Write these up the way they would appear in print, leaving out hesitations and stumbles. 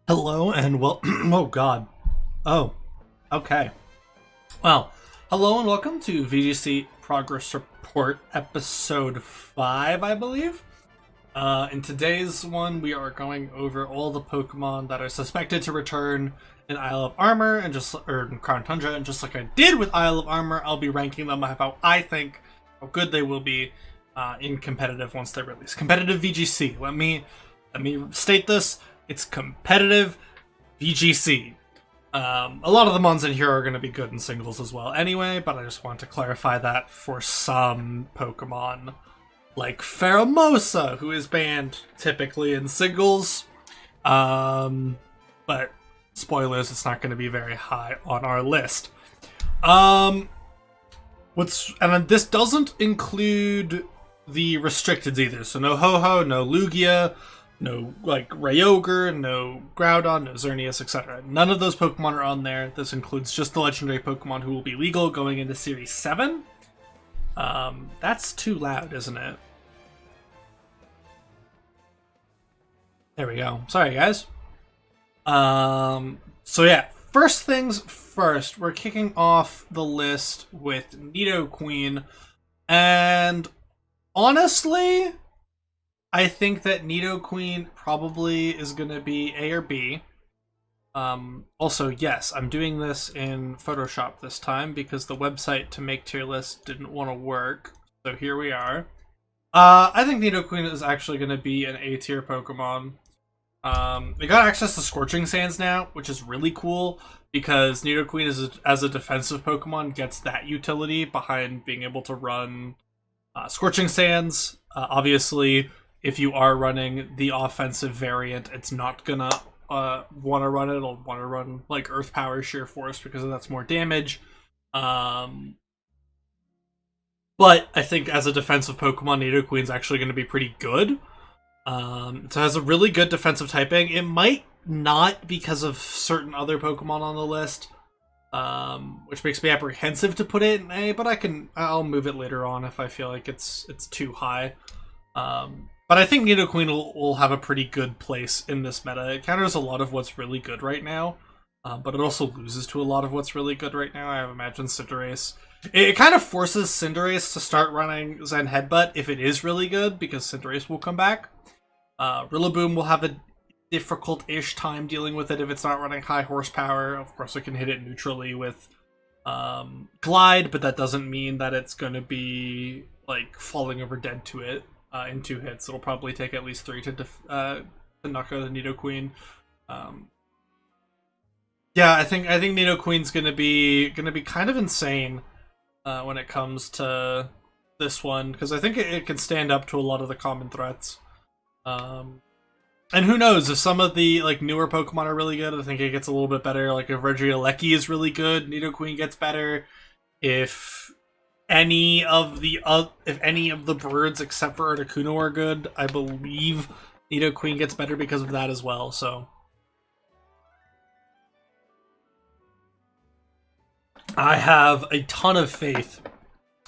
Hello and well, oh god. Oh, okay. Well, hello and welcome to VGC Progress Report episode 5, I believe. In today's one, we are going over all the Pokemon that are suspected to return in Isle of Armor and in Crown Tundra, and just like I did with Isle of Armor, I'll be ranking them how I think how good they will be in competitive once they're released. Competitive VGC. Let me state this. It's competitive VGC. A lot of the ones in here are going to be good in singles as well anyway, but I just want to clarify that for some Pokemon, like Pheromosa, who is banned typically in singles. But spoilers, it's not going to be very high on our list. And this doesn't include the restricted either, so no Ho-Ho, no Lugia, no, like, Kyogre, no Groudon, no Xerneas, etc. None of those Pokemon are on there. This includes just the legendary Pokemon who will be legal going into Series 7. That's too loud, isn't it? There we go. Sorry, guys. So yeah, first things first, we're kicking off the list with Nidoqueen, and honestly, I think that Nidoqueen probably is going to be A or B. Also, yes, I'm doing this in Photoshop this time because the website to make tier lists didn't want to work. So here we are. I think Nidoqueen is actually going to be an A tier Pokemon. They got access to Scorching Sands now, which is really cool because Nidoqueen as a defensive Pokemon gets that utility behind being able to run Scorching Sands. Obviously, if you are running the offensive variant, it's not gonna want to run it. It'll want to run like Earth Power, Sheer Force because that's more damage. But I think as a defensive Pokemon, Nidoqueen's actually going to be pretty good. So it has a really good defensive typing. It might not because of certain other Pokemon on the list, which makes me apprehensive to put it in A. But I'll move it later on if I feel like it's too high. But I think Nidoqueen will have a pretty good place in this meta. It counters a lot of what's really good right now, but it also loses to a lot of what's really good right now. I imagine Cinderace. It kind of forces Cinderace to start running Zen Headbutt if it is really good, because Cinderace will come back. Rillaboom will have a difficult-ish time dealing with it if it's not running high horsepower. Of course, it can hit it neutrally with Glide, but that doesn't mean that it's going to be like falling over dead to it. In 2 hits. It'll probably take at least 3 to knock out the Nidoqueen. Yeah, I think Nidoqueen's gonna be kind of insane when it comes to this one, because I think it can stand up to a lot of the common threats. And who knows, if some of the like newer Pokemon are really good, I think it gets a little bit better. Like if Regieleki is really good, Nidoqueen gets better. If any of the birds except for Articuno are good, I believe Nidoqueen gets better because of that as well. So I have a ton of faith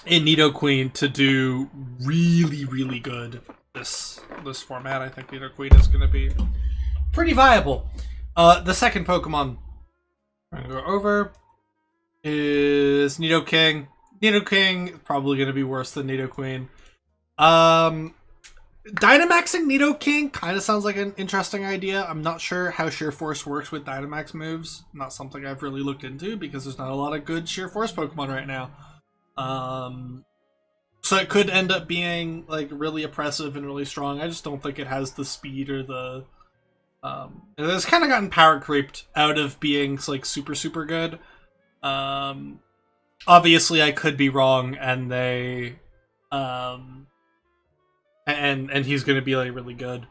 in Nidoqueen to do really, really good this format. I think Nidoqueen is going to be pretty viable. The second Pokemon I'm going to go over is Nidoking. Nidoking is probably going to be worse than Nidoqueen. Dynamaxing Nidoking kind of sounds like an interesting idea. I'm not sure how Sheer Force works with Dynamax moves. Not something I've really looked into because there's not a lot of good Sheer Force Pokemon right now. So it could end up being like really oppressive and really strong. I just don't think it has the speed or the... It's kind of gotten power creeped out of being like super, super good. Obviously, I could be wrong, and they, and he's going to be like really good.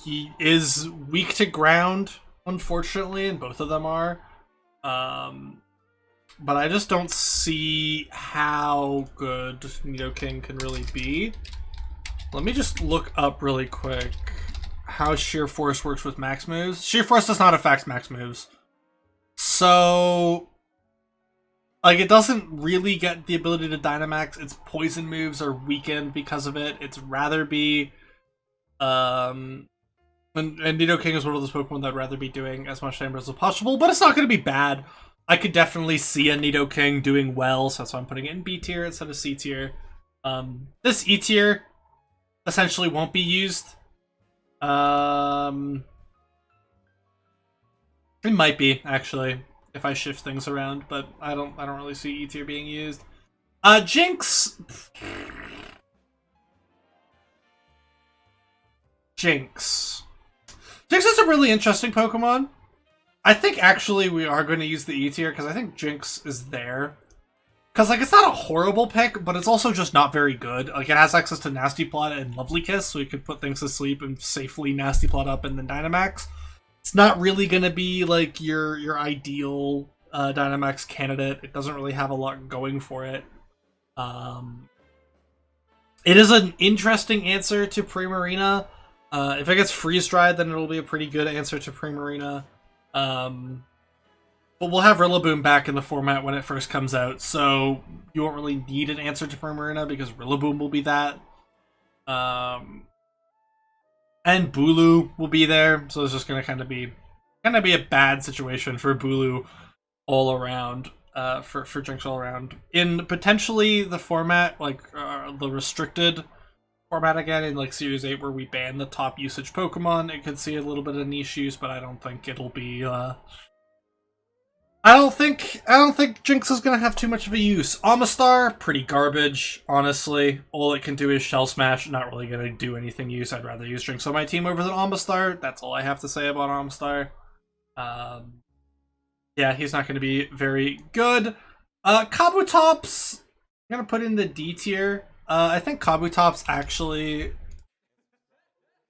He is weak to ground, unfortunately, and both of them are. But I just don't see how good Nidoking can really be. Let me just look up really quick how Sheer Force works with max moves. Sheer Force does not affect max moves, so like it doesn't really get the ability to Dynamax. Its poison moves are weakened because of it. It's rather be And Nidoking is one of those Pokemon that I'd rather be doing as much damage as possible, but it's not going to be bad. I could definitely see a Nidoking doing well, so that's why I'm putting it in B tier instead of C tier. This E tier essentially won't be used. It might be, actually, if I shift things around, but I don't really see E tier being used. Jinx. Jinx is a really interesting Pokemon. I think actually we are going to use the E tier because I think Jinx is there. Because, like, it's not a horrible pick, but it's also just not very good. Like, it has access to Nasty Plot and Lovely Kiss, so you could put things to sleep and safely Nasty Plot up and then Dynamax. It's not really going to be, like, your ideal Dynamax candidate. It doesn't really have a lot going for it. It is an interesting answer to Primarina. If it gets freeze-dried, then it'll be a pretty good answer to Primarina. But we'll have Rillaboom back in the format when it first comes out, so you won't really need an answer to Primarina because Rillaboom will be that. And Bulu will be there, so it's just gonna kind of be a bad situation for Bulu all around. For Jinx all around. In potentially the format, like the restricted format again in like Series 8 where we ban the top usage Pokemon, it could see a little bit of niche use, but I don't think it'll be I don't think Jinx is gonna have too much of a use. Amistar, pretty garbage, honestly. All it can do is Shell Smash, not really gonna do anything use. I'd rather use Jinx on my team over than Amistar. That's all I have to say about Amistar. Yeah, he's not gonna be very good. Kabutops, I'm gonna put in the D tier. I think Kabutops actually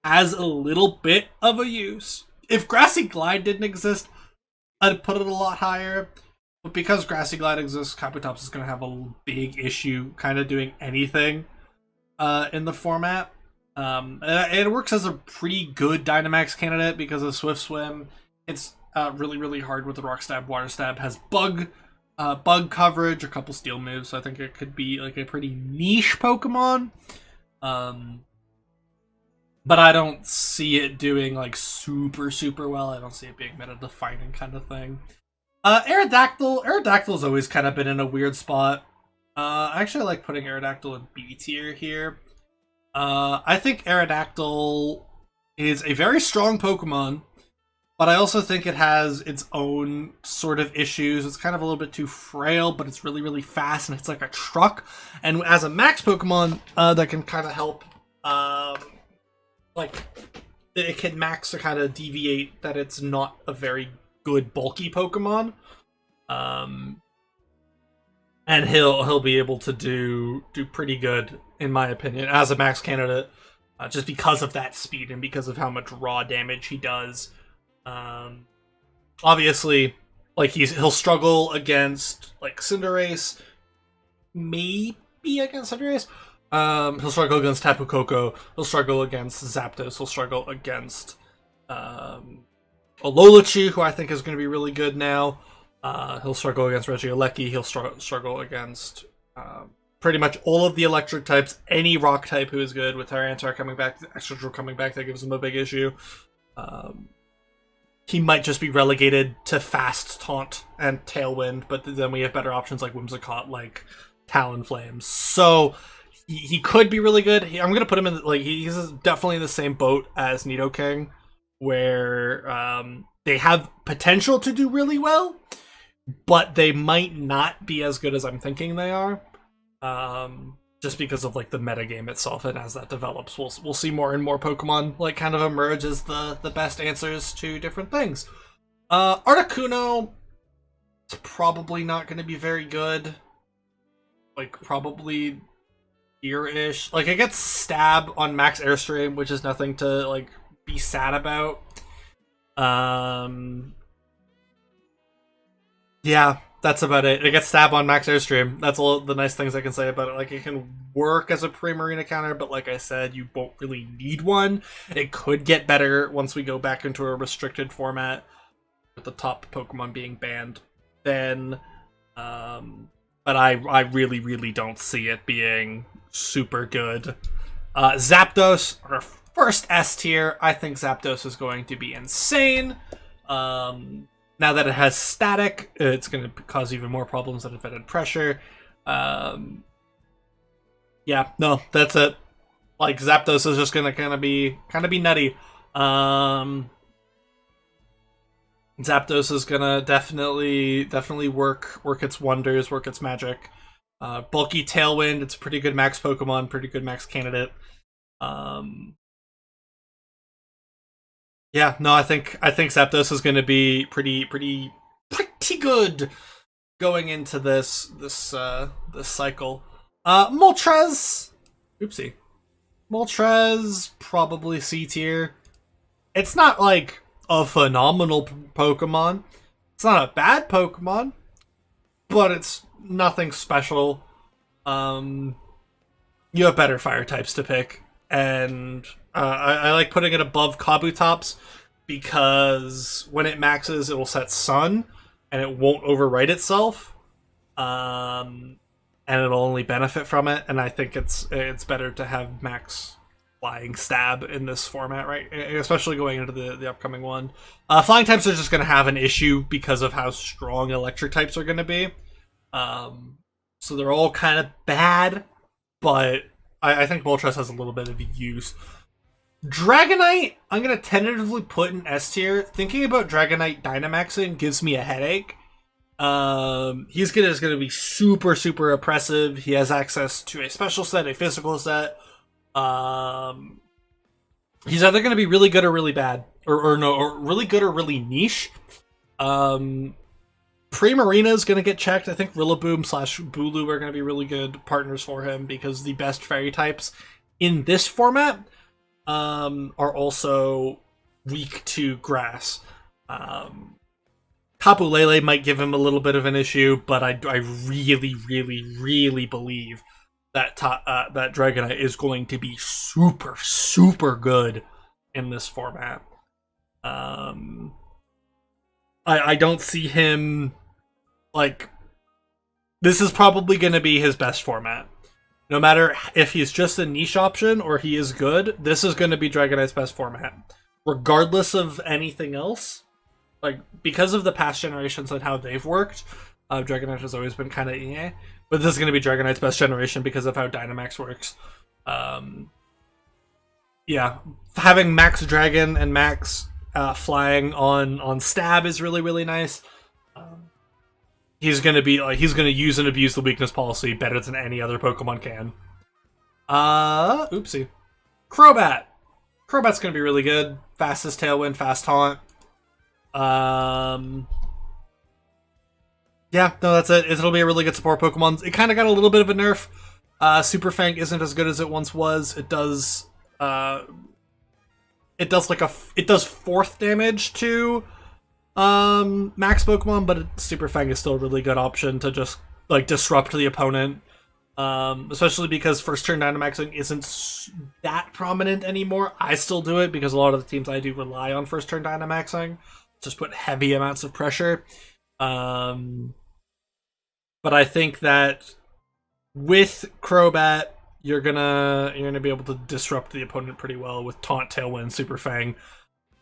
has a little bit of a use. If Grassy Glide didn't exist, I'd put it a lot higher. But because Grassy Glide exists, Kabutops is going to have a big issue kind of doing anything in the format. It works as a pretty good Dynamax candidate because of Swift Swim. It's really, really hard with the Rock Stab. Water Stab has bug coverage, a couple steel moves, so I think it could be like a pretty niche Pokemon. But I don't see it doing like super, super well. I don't see it being meta-defining kind of thing. Aerodactyl's always kind of been in a weird spot. I actually like putting Aerodactyl in B tier here. I think Aerodactyl is a very strong Pokemon, but I also think it has its own sort of issues. It's kind of a little bit too frail, but it's really, really fast, and it's like a truck. And as a max Pokemon, that can kind of help, like, it can max to kind of deviate that it's not a very good bulky Pokemon. And he'll be able to do pretty good, in my opinion, as a max candidate, just because of that speed and because of how much raw damage he does. Obviously, like he'll struggle against like Cinderace, maybe against Cinderace. He'll struggle against Tapu Koko. He'll struggle against Zapdos. He'll struggle against Alolan, who I think is going to be really good now. He'll struggle against Regieleki. He'll struggle against pretty much all of the electric types. Any rock type who is good. With Tyranitar coming back, Excadrill coming back, that gives him a big issue. He might just be relegated to Fast Taunt and Tailwind, but then we have better options like Whimsicott, like Talonflame. So he could be really good. I'm gonna put him in like he's definitely in the same boat as Nidoking, where they have potential to do really well, but they might not be as good as I'm thinking they are. Just because of like the metagame itself, and as that develops, we'll see more and more Pokemon like kind of emerge as the best answers to different things. Articuno is probably not going to be very good. Like probably here-ish. Like it gets Stab on Max Airstream, which is nothing to like be sad about. Yeah. That's about it. It gets Stab on Max Airstream. That's all the nice things I can say about it. Like, it can work as a Primarina counter, but like I said, you won't really need one. It could get better once we go back into a restricted format with the top Pokemon being banned. Then, but I really, really don't see it being super good. Zapdos, First S tier, I think Zapdos is going to be insane. Now that it has static, it's going to cause even more problems than if it had pressure. Yeah, no, that's it. Like, Zapdos is just going to kind of be nutty. Zapdos is going to definitely work its wonders, work its magic. Bulky Tailwind, it's a pretty good max Pokemon, pretty good max candidate. Yeah, no, I think Zapdos is going to be pretty good going into this cycle. Moltres, oopsie, Moltres probably C tier. It's not like a phenomenal Pokemon. It's not a bad Pokemon, but it's nothing special. You have better fire types to pick, and I like putting it above Kabutops because when it maxes, it will set Sun, and it won't overwrite itself, and it'll only benefit from it. And I think it's better to have max Flying Stab in this format, right? Especially going into the upcoming one. Flying types are just going to have an issue because of how strong Electric types are going to be. So they're all kind of bad, but I think Moltres has a little bit of use. Dragonite, I'm going to tentatively put in S tier. Thinking about Dragonite Dynamaxing gives me a headache. He's going to be super oppressive. He has access to a special set, a physical set. He's either going to be really good or really bad. Or really good or really niche. Primarina is going to get checked. I think Rillaboom / Bulu are going to be really good partners for him because the best fairy types in this format are also weak to grass. Tapu Lele might give him a little bit of an issue, but I really believe that that Dragonite is going to be super good in this format. I don't see him, like, this is probably going to be his best format. No matter if he's just a niche option or he is good, this is going to be Dragonite's best format. Regardless of anything else, like, because of the past generations and how they've worked, Dragonite has always been kind of but this is going to be Dragonite's best generation because of how Dynamax works. Yeah, having Max Dragon and Max flying on Stab is really nice. He's gonna use and abuse the weakness policy better than any other Pokemon can. Oopsie. Crobat. Crobat's gonna be really good. Fastest Tailwind, fast Taunt. Yeah, no, that's it. It'll be a really good support Pokemon. It kind of got a little bit of a nerf. Super Fang isn't as good as it once was. It does fourth damage to max Pokemon, but Super Fang is still a really good option to just like disrupt the opponent. Especially because first turn Dynamaxing isn't that prominent anymore. I still do it because a lot of the teams I do rely on first turn Dynamaxing. Just put heavy amounts of pressure. But I think that with Crobat, you're gonna be able to disrupt the opponent pretty well with Taunt, Tailwind, Super Fang,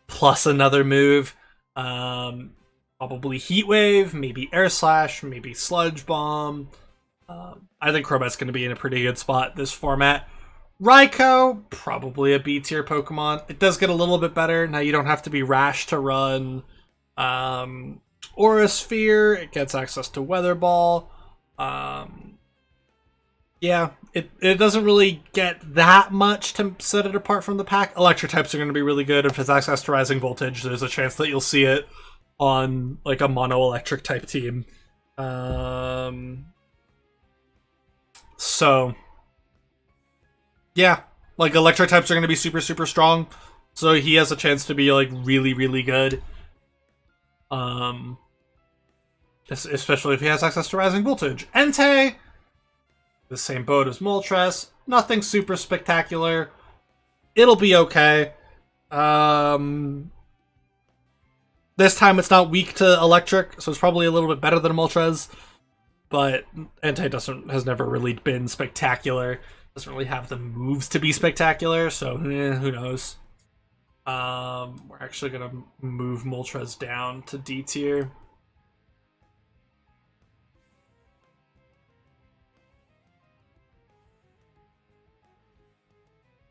plus another move. Probably Heat Wave, maybe Air Slash, maybe Sludge Bomb. I think Crobat's going to be in a pretty good spot this format. Raikou, probably a B tier Pokemon. It does get a little bit better. Now you don't have to be rash to run Aura Sphere. It gets access to Weather Ball. Yeah, it doesn't really get that much to set it apart from the pack. Electric types are going to be really good. If it has access to Rising Voltage, there's a chance that you'll see it on like a mono electric type team. So yeah, like electric types are going to be super strong, so he has a chance to be like really good. Especially if he has access to Rising Voltage. Entei, the same boat as Moltres. Nothing super spectacular. It'll be okay. This time it's not weak to electric, so it's probably a little bit better than Moltres. But Entei has never really been spectacular. Doesn't really have the moves to be spectacular, so who knows. We're actually gonna move Moltres down to D tier.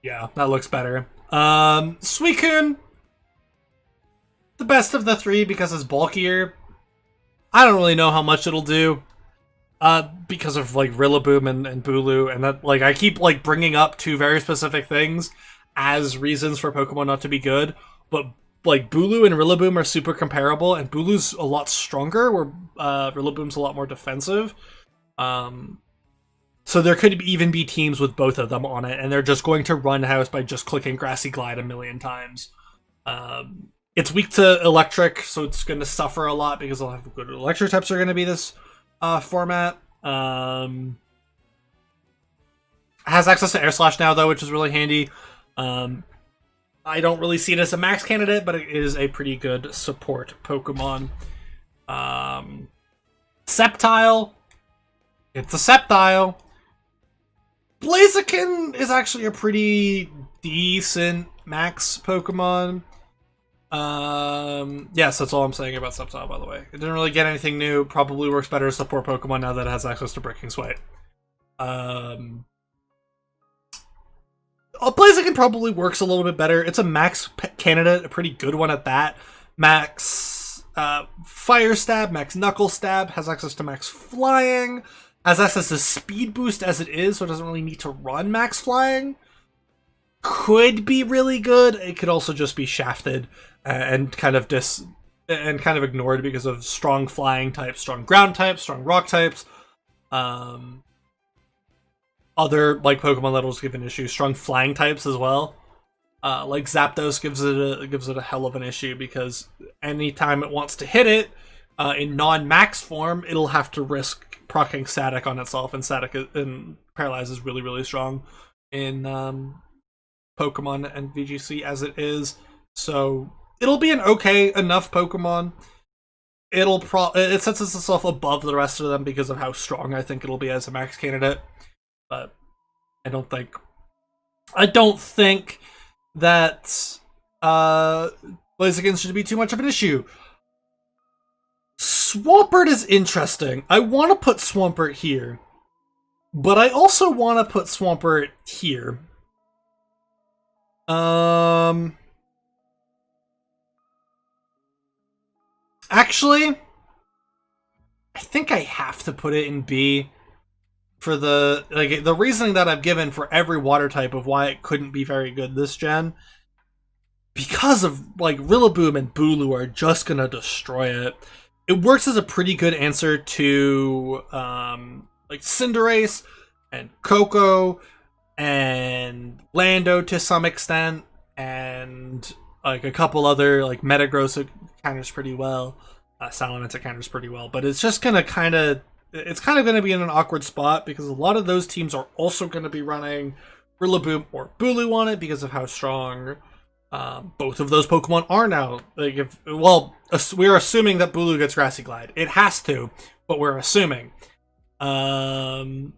Yeah, that looks better. Suicune, the best of the three because it's bulkier. I don't really know how much it'll do. Because of like Rillaboom and Bulu, and that like I keep like bringing up two very specific things as reasons for Pokemon not to be good, but like Bulu and Rillaboom are super comparable, and Bulu's a lot stronger, where Rillaboom's a lot more defensive. So there could even be teams with both of them on it, and they're just going to run house by just clicking Grassy Glide a million times. It's weak to Electric, so it's going to suffer a lot because they'll have good Electric types are going to be this format. Has access to Air Slash now, though, which is really handy. I don't really see it as a max candidate, but it is a pretty good support Pokemon. Sceptile. It's a Sceptile. Blaziken is actually a pretty decent max Pokemon. Yes, that's all I'm saying about Sceptile, by the way. It didn't really get anything new. Probably works better as support Pokemon now that it has access to Breaking Sway. Blaziken probably works a little bit better. It's a max candidate, a pretty good one at that. Max Fire Stab, max Knuckle Stab, has access to max Flying, has access to Speed Boost as it is, so it doesn't really need to run max Flying. Could be really good. It could also just be shafted and kind of ignored because of strong flying types, strong ground types, strong rock types. Other like Pokemon levels give an issue. Strong flying types as well. Like Zapdos gives it a hell of an issue because anytime it wants to hit it in non-max form, it'll have to risk proccing Static on itself, and Static and Paralyze is really, really strong in Pokemon and VGC as it is. So it'll be an okay enough Pokemon. It sets itself above the rest of them because of how strong I think it'll be as a max candidate. But I don't think that Blaziken should be too much of an issue. Swampert is interesting. I want to put Swampert here, but I also want to put Swampert here. Actually, I think I have to put it in B. For the reasoning that I've given for every water type of why it couldn't be very good this gen, because of like Rillaboom and Bulu are just gonna destroy it. It works as a pretty good answer to like Cinderace and Coco and Lando to some extent, and like a couple other like Metagross counters pretty well, Salamence counters pretty well, but it's just gonna it's kind of going to be in an awkward spot because a lot of those teams are also going to be running Rillaboom or Bulu on it because of how strong both of those Pokemon are now. Like, we're assuming that Bulu gets Grassy Glide. It has to, but we're assuming. I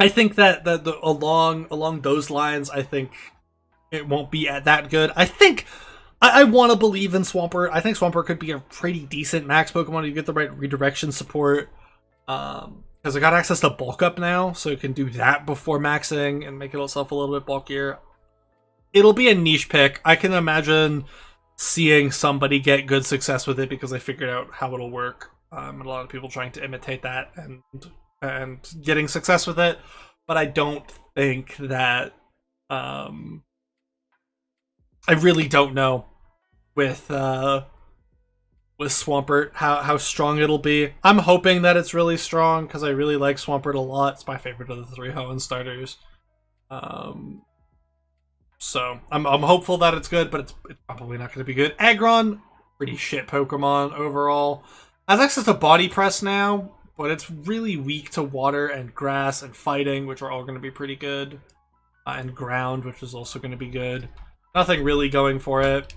think that along those lines, I think it won't be that good. I want to believe in Swampert. I think Swampert could be a pretty decent max Pokemon if you get the right redirection support. Because it got access to Bulk Up now, so it can do that before maxing and make itself a little bit bulkier. It'll be a niche pick. I can imagine seeing somebody get good success with it because they figured out how it'll work. And a lot of people trying to imitate that and getting success with it. But I don't think that... I really don't know with Swampert how strong it'll be. I'm hoping that it's really strong because I really like Swampert a lot. It's my favorite of the three Hoenn starters. So I'm hopeful that it's good, but it's probably not going to be good. Aggron, pretty shit Pokemon overall. Has access to Body Press now, but it's really weak to Water and Grass and Fighting, which are all going to be pretty good. And Ground, which is also going to be good. Nothing really going for it.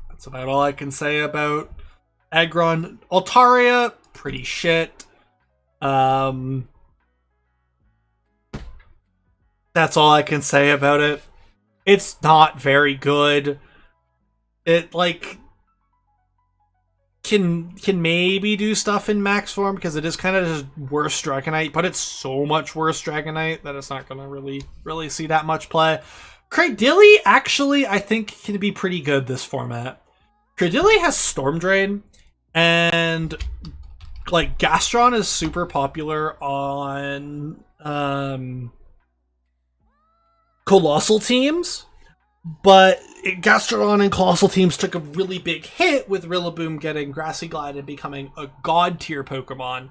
That's about all I can say about Aggron. Altaria, pretty shit. That's all I can say about it. It's not very good. It, like, can maybe do stuff in max form because it is kind of just worse Dragonite, but it's so much worse Dragonite that it's not going to really see that much play. Cradilly, actually, I think can be pretty good this format. Cradilly has Storm Drain, and like Gastron is super popular on Colossal teams, but Gastrodon and Colossal teams took a really big hit with Rillaboom getting Grassy Glide and becoming a god tier Pokemon.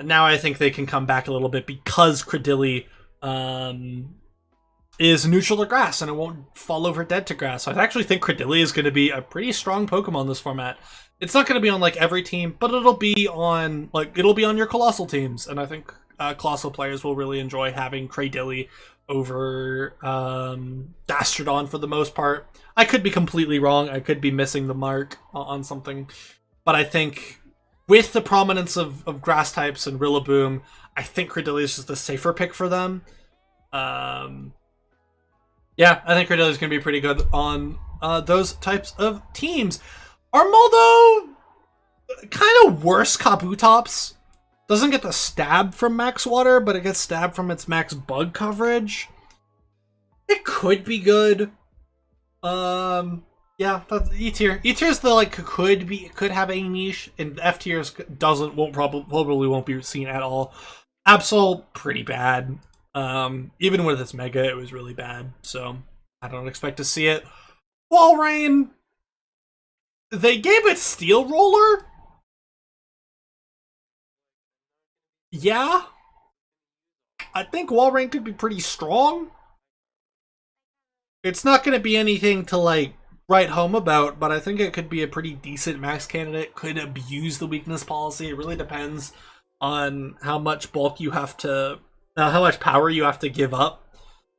Now I think they can come back a little bit because Cradilly is neutral to grass and it won't fall over dead to grass. So I actually think Cradilly is going to be a pretty strong Pokemon this format. It's not going to be on like every team, but it'll be on your Colossal teams, and I think Colossal players will really enjoy having Cradilly over Gastrodon for the most part. I could be completely wrong. I could be missing the mark on something, but I think with the prominence of grass types and Rillaboom, I think Cradilly is just a safer pick for them. Yeah, I think Cradilly is going to be pretty good on those types of teams. Armaldo, kind of worse Kabutops. Doesn't get the stab from max water, but it gets stabbed from its max bug coverage. It could be good. Yeah, that's E tier. E tier is the could have a niche, and F tier probably won't be seen at all. Absol, pretty bad. Even with its mega, it was really bad. So I don't expect to see it. Walrein, they gave it Steel Roller. Yeah, I think Walrein could be pretty strong. It's not going to be anything to like write home about, but I think it could be a pretty decent max candidate. Could abuse the weakness policy. It really depends on how much bulk you have to, how much power you have to give up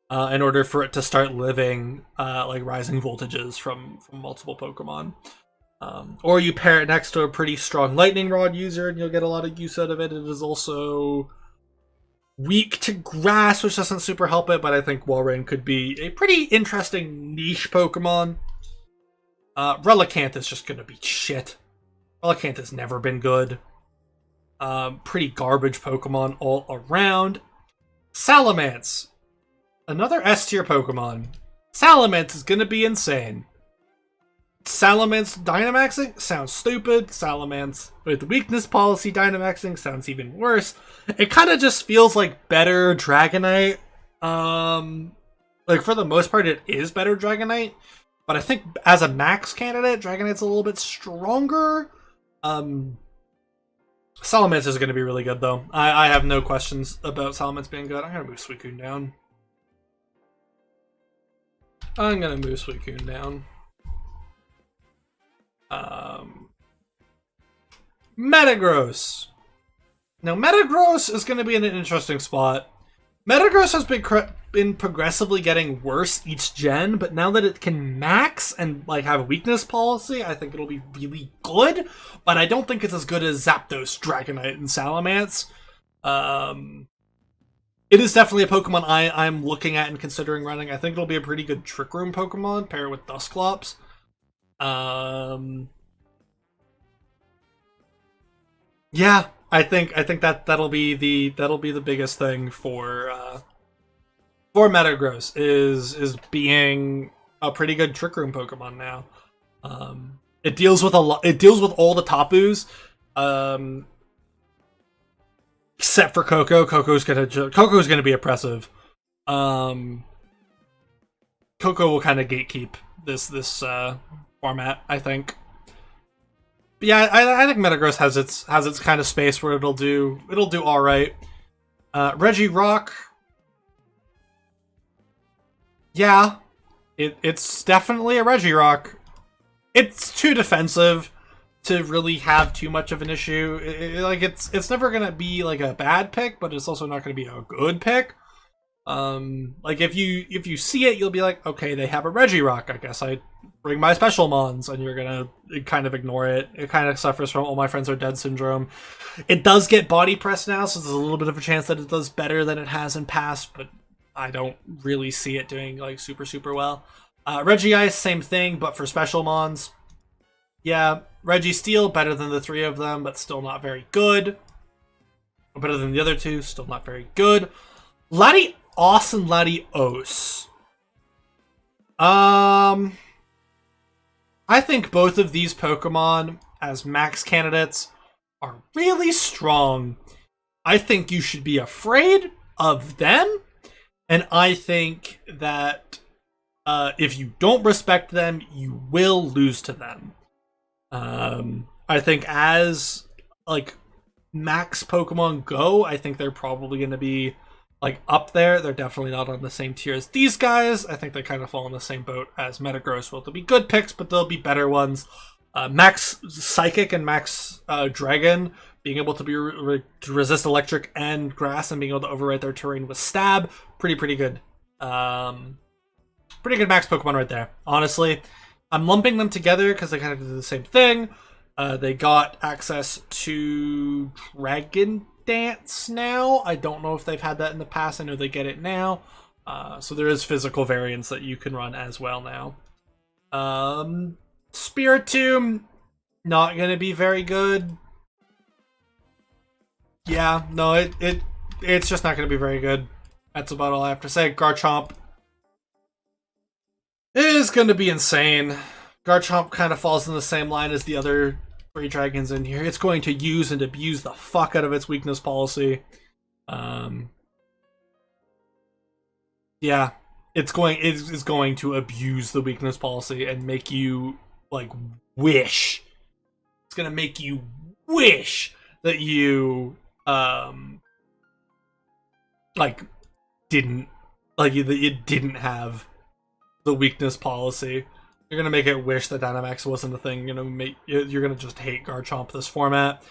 in order for it to start living like rising voltages from multiple Pokemon. Or you pair it next to a pretty strong Lightning Rod user and you'll get a lot of use out of it. It is also weak to grass, which doesn't super help it, but I think Walrein could be a pretty interesting niche Pokemon. Relicanth is just gonna be shit. Relicanth has never been good. Pretty garbage Pokemon all around. Salamence, another S tier Pokemon. Salamence is gonna be insane. Salamence Dynamaxing sounds stupid. Salamence with weakness policy Dynamaxing sounds even worse. It kind of just feels like better Dragonite. Like for the most part, it is better Dragonite, but I think as a max candidate, Dragonite's a little bit stronger. Salamence is going to be really good though. I have no questions about Salamence being good. I'm going to move Suicune down. Metagross. Now, Metagross is going to be in an interesting spot. Metagross has been progressively getting worse each gen, but now that it can max and like have a weakness policy, I think it'll be really good. But I don't think it's as good as Zapdos, Dragonite, and Salamence. It is definitely a Pokemon I'm looking at and considering running. I think it'll be a pretty good Trick Room Pokemon, pair it with Dusclops. Yeah, I think that'll be the biggest thing for Metagross is being a pretty good Trick Room Pokemon now. It deals with all the Tapus, except for Coco. Coco's gonna be oppressive. Coco will kind of gatekeep this format, I think. But yeah, I think Metagross has its kind of space where it'll do all right. Regirock, yeah, it's definitely a Regirock. It's too defensive to really have too much of an issue. It's never gonna be like a bad pick, but it's also not gonna be a good pick. Like if you see it, you'll be like, okay, they have a Regirock. I guess I bring my special mons, and you're gonna kind of ignore it. It kind of suffers from "all my friends are dead" syndrome. It does get body press now, so there's a little bit of a chance that it does better than it has in past. But I don't really see it doing like super well. Regice, same thing, but for special mons. Yeah, Registeel, better than the three of them, but still not very good. Better than the other two, still not very good. Latios and Latios. I think both of these Pokemon as max candidates are really strong. I think you should be afraid of them, and I think that if you don't respect them, you will lose to them. I think as like max Pokemon go, I think they're probably going to be like up there. They're definitely not on the same tier as these guys. I think they kind of fall in the same boat as Metagross. Well, they'll be good picks, but they'll be better ones. Max Psychic and Max Dragon being able to be to resist electric and grass and being able to override their terrain with stab, pretty good. Pretty good max Pokemon right there. Honestly, I'm lumping them together because they kind of do the same thing. They got access to Dragon Dance now. I don't know if they've had that in the past. I know they get it now. So there is physical variants that you can run as well now. Spiritomb, not going to be very good. Yeah, no, it's just not going to be very good. That's about all I have to say. Garchomp is going to be insane. Garchomp kind of falls in the same line as the other three dragons in here. It's going to use and abuse the fuck out of its weakness policy. Yeah, it's going to abuse the weakness policy and make you like wish. It's going to make you wish that you like didn't that you didn't have the weakness policy. You're gonna make it wish that Dynamax wasn't a thing. You're gonna just hate Garchomp this format.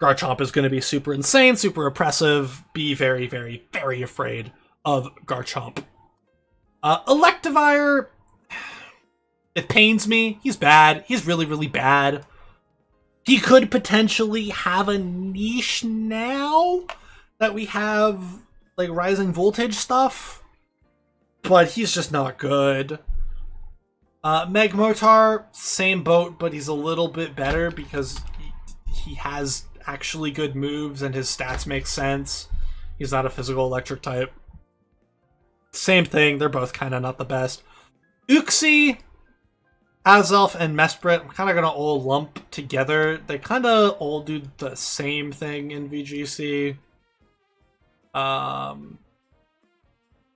Garchomp is gonna be super insane, super oppressive. Be very, very, very afraid of Garchomp. Electivire, it pains me. He's bad. He's really, really bad. He could potentially have a niche now that we have like rising voltage stuff, but he's just not good. Magmortar, same boat, but he's a little bit better because he has actually good moves and his stats make sense. He's not a physical electric type. Same thing, they're both kind of not the best. Uxie, Azelf, and Mesprit, I'm kind of going to all lump together. They kind of all do the same thing in VGC. I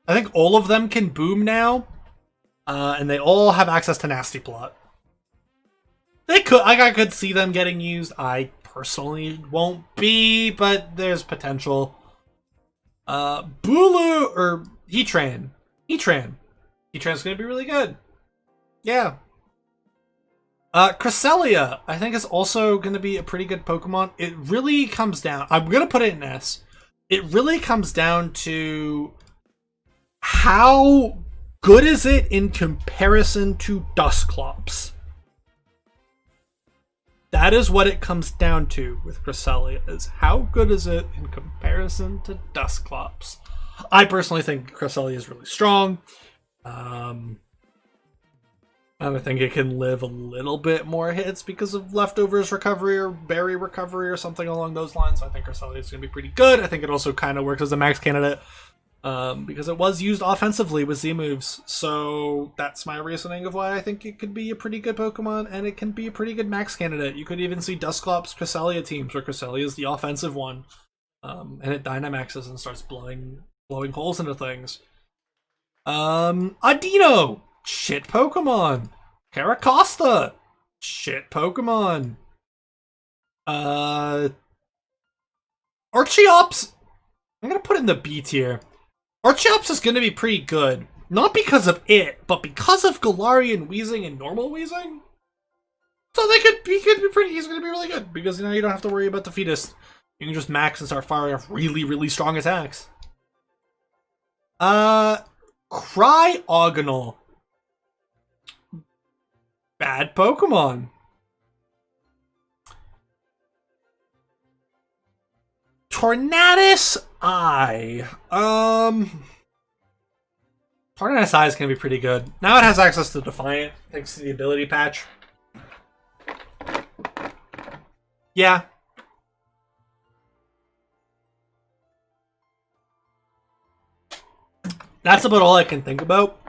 think all of them can boom now. And they all have access to Nasty Plot. I could see them getting used. I personally won't be, but there's potential. Bulu or Heatran. Heatran's gonna be really good. Yeah. Cresselia, I think is also gonna be a pretty good Pokemon. It really comes down. I'm gonna put it in S. It really comes down to how good is it in comparison to Dusclops? That is what it comes down to with Cresselia, is how good is it in comparison to Dusclops? I personally think Cresselia is really strong. And I think it can live a little bit more hits because of Leftovers recovery or Berry recovery or something along those lines. So I think Cresselia is going to be pretty good. I think it also kind of works as a max candidate. Because it was used offensively with Z moves, so that's my reasoning of why I think it could be a pretty good Pokemon, and it can be a pretty good max candidate. You could even see Dusclops Cresselia teams, where Cresselia is the offensive one, and it Dynamaxes and starts blowing holes into things. Adino, shit Pokemon. Caracosta, shit Pokemon. Archeops, I'm gonna put it in the B tier. Archeops is going to be pretty good. Not because of it, but because of Galarian Weezing and normal Weezing. So he could be pretty, he's going to be really good. Because you don't have to worry about the fetus. You can just max and start firing off really, really strong attacks. Cryogonal. Bad Pokemon. Tornadus Eye. Torn SI is going to be pretty good. Now it has access to Defiant, thanks to the ability patch. Yeah. That's about all I can think about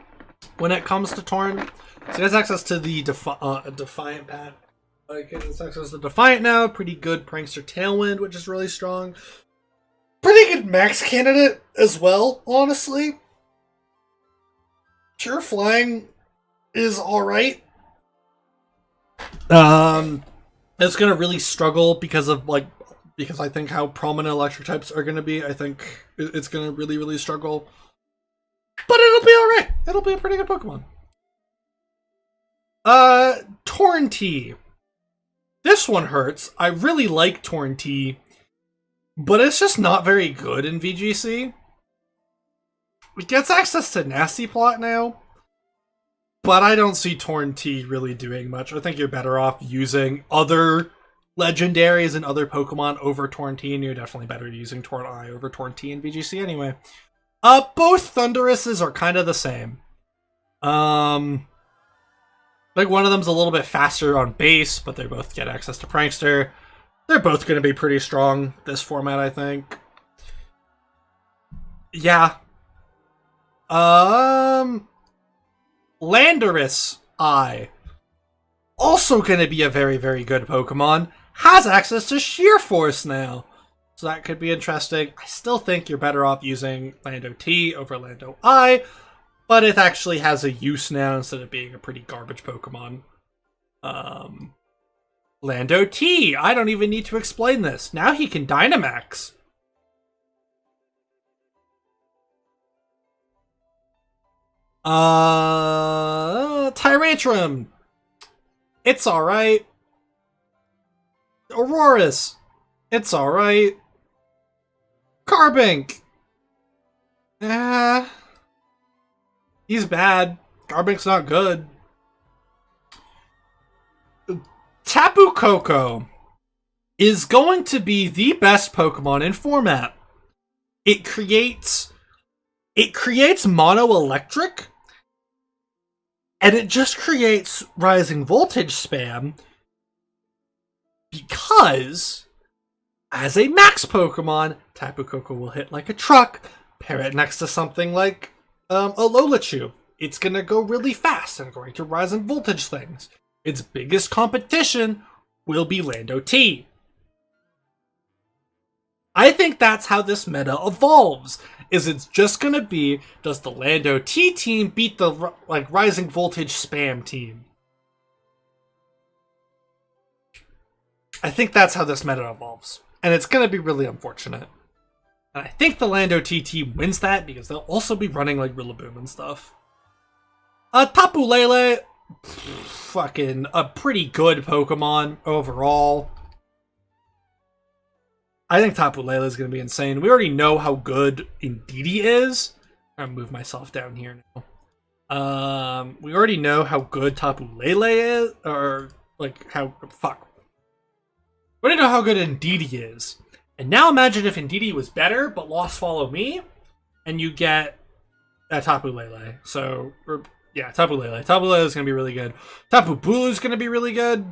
when it comes to Torn. So it has access to the Defiant patch. Like, it's access to Defiant now. Pretty good Prankster Tailwind, which is really strong. Pretty good max candidate as well, honestly. Pure Flying is alright. It's gonna really struggle because I think how prominent electric types are gonna be. I think it's gonna really, really struggle. But it'll be alright. It'll be a pretty good Pokemon. Torn T. This one hurts. I really like Torn T, but it's just not very good in VGC. It gets access to Nasty Plot now, but I don't see Torn T really doing much. I think you're better off using other legendaries and other Pokemon over Torn T, and you're definitely better using Torn I over Torn T in VGC anyway. Both Thunderuses are kind of the same. Like, one of them's a little bit faster on base, but they both get access to Prankster. They're both going to be pretty strong this format, I think. Yeah. Landorus I. Also going to be a very, very good Pokemon. Has access to Sheer Force now. So that could be interesting. I still think you're better off using Lando T over Lando I, but it actually has a use now instead of being a pretty garbage Pokemon. Lando T, I don't even need to explain this. Now he can Dynamax. Tyrantrum. It's alright. Aurorus. It's alright. Carbink. He's bad. Garbink's not good. Tapu Koko is going to be the best Pokemon in format. It creates mono electric, and it just creates rising voltage spam because as a max Pokemon, Tapu Koko will hit like a truck, pair it next to something like a Lolachu. It's going to go really fast and going to rise in voltage things. Its biggest competition will be Lando T. I think that's how this meta evolves. Is it's just going to be, does the Lando T team beat the rising voltage spam team? I think that's how this meta evolves. And it's going to be really unfortunate. And I think the Lando T team wins that because they'll also be running like Rillaboom and stuff. Tapu Lele, fucking a pretty good Pokemon overall. I think Tapu Lele is going to be insane. We already know how good Indeedee is. I'm going to move myself down here now. We already know how good Tapu Lele is, or like how we already know how good Indeedee is. And now imagine if Indeedee was better, but lost Follow Me, and you get Tapu Lele. So, yeah, Tapu Lele. Tapu Lele is going to be really good. Tapu Bulu is going to be really good.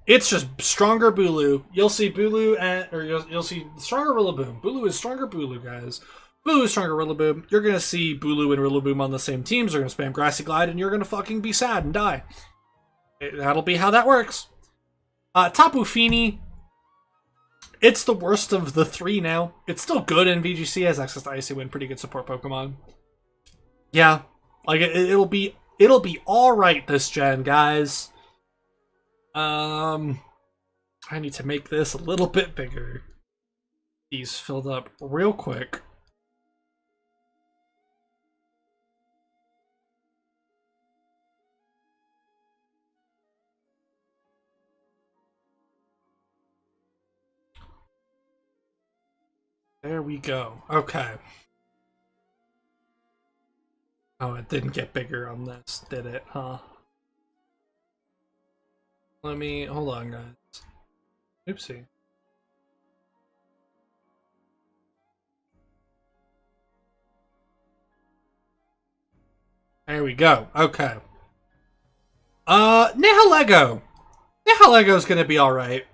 It's just stronger Bulu. You'll see Bulu you'll see stronger Rillaboom. Bulu is stronger Bulu, guys. Bulu is stronger Rillaboom. You're going to see Bulu and Rillaboom on the same teams. They're going to spam Grassy Glide, and you're going to fucking be sad and die. That'll be how that works. Tapu Fini. It's the worst of the three now. It's still good in VGC, has access to Icy Wind, pretty good support Pokemon. Yeah, like it'll be all right this gen, guys. I need to make this a little bit bigger. These filled up real quick. There we go. Okay. Oh, it didn't get bigger on this, did it, huh? Hold on, guys. Oopsie. There we go. Okay. Nihilego. Nihilego's gonna be alright.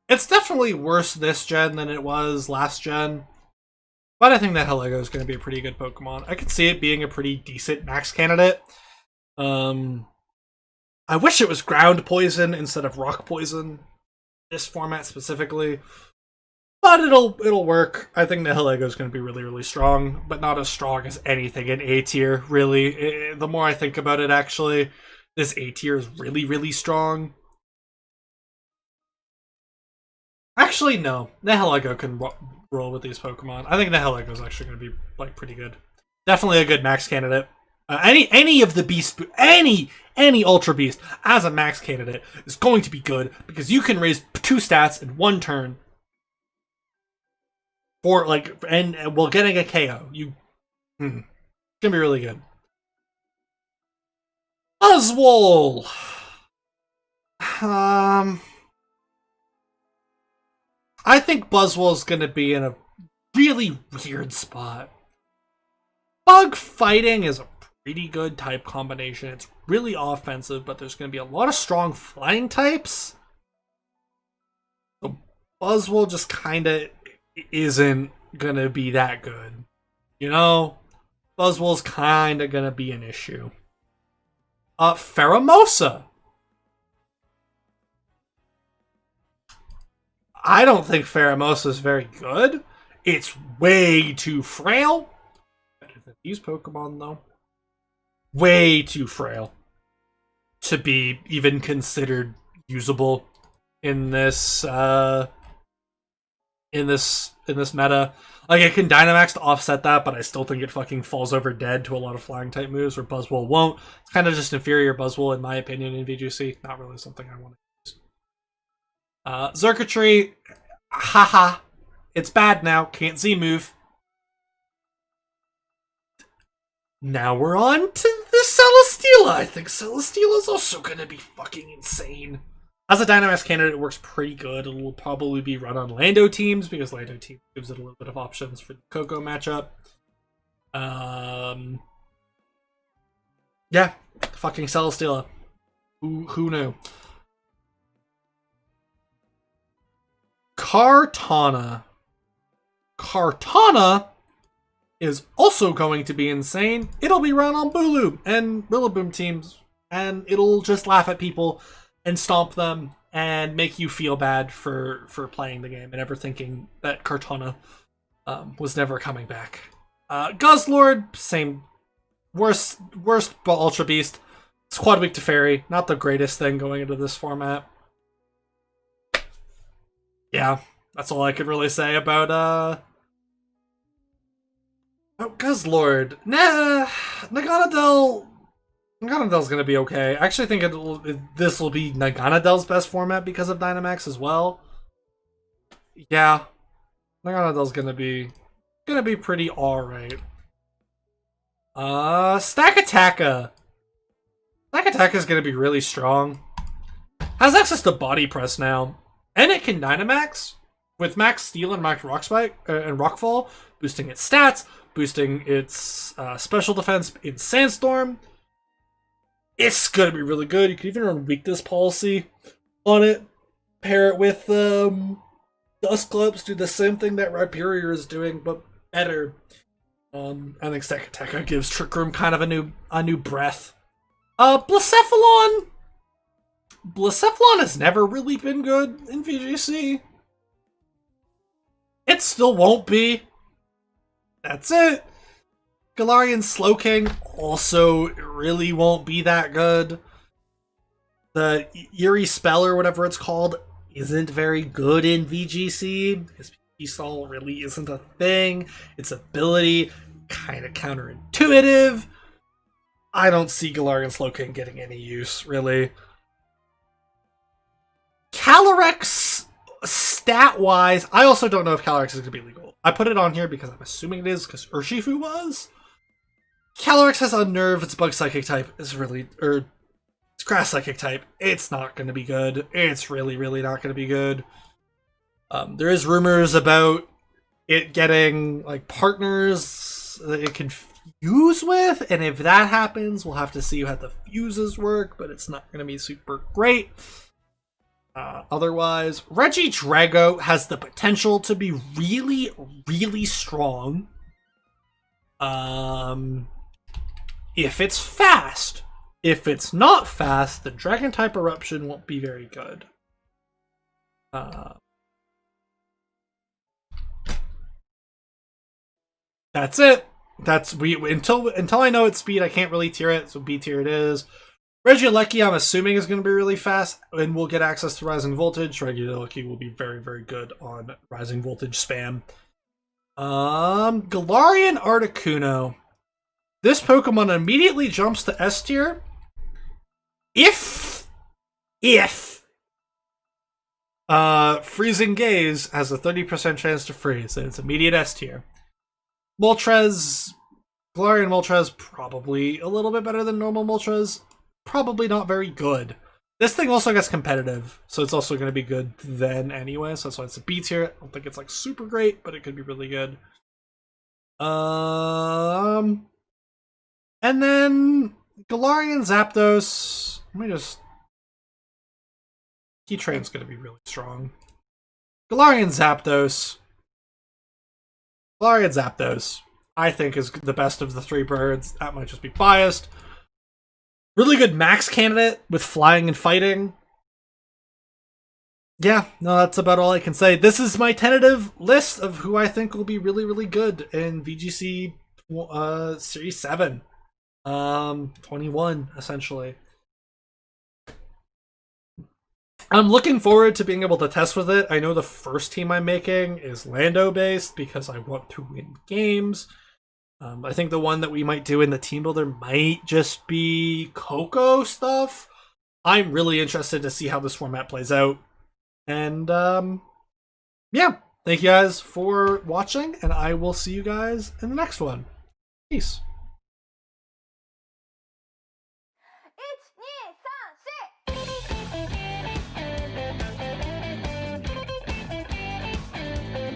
It's definitely worse this gen than it was last gen. But I think Nihilego is going to be a pretty good Pokemon. I could see it being a pretty decent max candidate. I wish it was ground poison instead of rock poison. This format specifically. But it'll work. I think Nihilego is going to be really, really strong. But not as strong as anything in A tier, really. The more I think about it, actually, this A tier is really, really strong. Actually, no. Nihilego can roll with these Pokemon. I think Nihilego is actually going to be like pretty good. Definitely a good max candidate. Any of the beast, any Ultra Beast as a max candidate is going to be good because you can raise 2 stats in 1 turn for like and while getting a KO. It's gonna be really good. Buzzwole. I think Buzzwole's going to be in a really weird spot. Bug fighting is a pretty good type combination. It's really offensive, but there's going to be a lot of strong flying types. So Buzzwole just kind of isn't going to be that good. You know? Buzzwole's kind of going to be an issue. Pheromosa. I don't think Pheromosa is very good. It's way too frail. Better than these Pokemon, though. Way too frail to be even considered usable in this meta. Like, it can Dynamax to offset that, but I still think it fucking falls over dead to a lot of flying type moves where Buzzwole won't. It's kind of just inferior Buzzwole in my opinion in VGC. Not really something I want to. Xurkitree, haha, it's bad now, can't Z-move. Now we're on to the Celesteela. I think Celesteela is also gonna be fucking insane. As a Dynamax candidate, it works pretty good. It'll probably be run on Lando teams, because Lando teams gives it a little bit of options for the Coco matchup. Yeah, fucking Celesteela. Who knew? Kartana. Kartana is also going to be insane. It'll be run on Bulu and Rillaboom teams, and it'll just laugh at people and stomp them and make you feel bad for playing the game and ever thinking that Kartana was never coming back. Guzzlord, same. Worst Ultra Beast. Squad Weak to Fairy. Not the greatest thing going into this format. Yeah, that's all I could really say about Guzzlord. Nah, Naganadell's gonna be okay. I actually think this will be Naganadell's best format because of Dynamax as well. Yeah, Naganadell's gonna be pretty alright. Stakataka. Stakataka's gonna be really strong. Has access to Body Press now. And it can Dynamax with Max Steel and Max Rock Spike and Rockfall, boosting its stats, boosting its special defense in Sandstorm. It's gonna be really good. You can even run Weakness Policy on it. Pair it with Dusclops, do the same thing that Rhyperior is doing, but better. I think Stakataka gives Trick Room kind of a new breath. Blacephalon. Blacephalon has never really been good in VGC. It still won't be. That's it. Galarian Slowking also really won't be that good. The Eerie Spell or whatever it's called isn't very good in VGC. His P-Stall really isn't a thing. Its ability, kind of counterintuitive. I don't see Galarian Slowking getting any use, really. Calyrex, stat-wise, I also don't know if Calyrex is going to be legal. I put it on here because I'm assuming it is, because Urshifu was. Calyrex has Unnerve, its Bug Psychic type is really, it's Grass Psychic type. It's not going to be good. It's really, really not going to be good. There is rumors about it getting, like, partners that it can fuse with, and if that happens, we'll have to see how the fuses work, but it's not going to be super great. Otherwise, Regidrago has the potential to be really, really strong. If it's fast. If it's not fast, the Dragon-type Eruption won't be very good. That's it. That's until I know its speed, I can't really tier it, so B tier it is. Regieleki, I'm assuming, is going to be really fast, and we'll get access to Rising Voltage. Regieleki will be very, very good on Rising Voltage spam. Galarian Articuno. This Pokemon immediately jumps to S tier. If Freezing Gaze has a 30% chance to freeze, then it's immediate S tier. Moltres, Galarian Moltres, probably a little bit better than normal Moltres. Probably not very good. This thing also gets competitive, so it's also going to be good then anyway, so that's why it's a B tier. I don't think it's like super great, but it could be really good. And then Galarian Zapdos. Let me just... Keytrain's going to be really strong. Galarian Zapdos. Galarian Zapdos, I think, is the best of the three birds. That might just be biased. Really good max candidate with flying and fighting. Yeah, no, that's about all I can say. This is my tentative list of who I think will be really, really good in VGC Series 7. 21, essentially. I'm looking forward to being able to test with it. I know the first team I'm making is Lando-based because I want to win games. I think the one that we might do in the team builder might just be Coco stuff. I'm really interested to see how this format plays out. And, yeah. Thank you guys for watching, and I will see you guys in the next one. Peace.